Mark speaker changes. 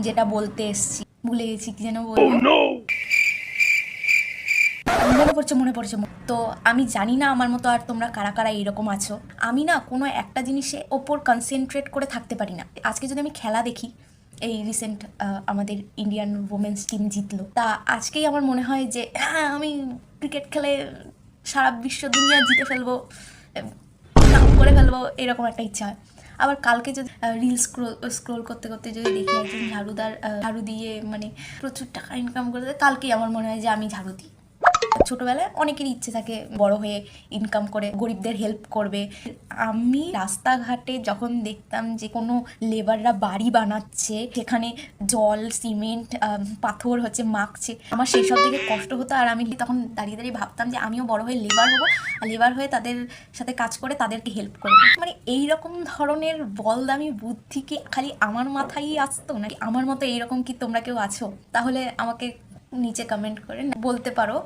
Speaker 1: যেটা বলতে এসছি, ভুলে গেছি কি যেন বলবো। মনে পড়ছে। তো আমি জানি না আমার মতো আর তোমরা কারা কারা এরকম আছো। আমি না কোনো একটা জিনিসে ওপর কনসেন্ট্রেট করে থাকতে পারি না। আজকে যদি আমি খেলা দেখি, এই রিসেন্ট আমাদের ইন্ডিয়ান ওমেন্স টিম জিতলো, তা আজকেই আমার মনে হয় যে হ্যাঁ আমি ক্রিকেট খেলে সারা বিশ্ব দুনিয়া জিতে ফেলবো, নাম করে ফেলবো, এরকম একটা ইচ্ছা হয়। আবার কালকে যদি রিলস স্ক্রোল করতে করতে যদি দেখি একজন ঝাড়ু দিয়ে মানে প্রচুর টাকা ইনকাম করে দেয়, কালকেই আমার মনে হয় যে আমি ঝাড়ু দিই। ছোটবেলায় অনেকেরই ইচ্ছে থাকে বড় হয়ে ইনকাম করে গরিবদের হেল্প করবে। আমি রাস্তাঘাটে যখন দেখতাম যে কোনো লেবাররা বাড়ি বানাচ্ছে, সেখানে জল সিমেন্ট পাথর হচ্ছে মাখছে, আমার সেই সব দিকে কষ্ট হতো। আর আমি তখন দাঁড়িয়ে দাঁড়িয়ে ভাবতাম যে আমিও বড় হয়ে লেবার হবো, আর লেবার হয়ে তাদের সাথে কাজ করে তাদেরকে হেল্প করবো। মানে এইরকম ধরনের বলদামি বুদ্ধি কি খালি আমার মাথায় আসতো, নাকি আমার মতো এইরকম কি তোমরা কেউ আছো? তাহলে আমাকে নিচে কমেন্ট করে বলতে পারো।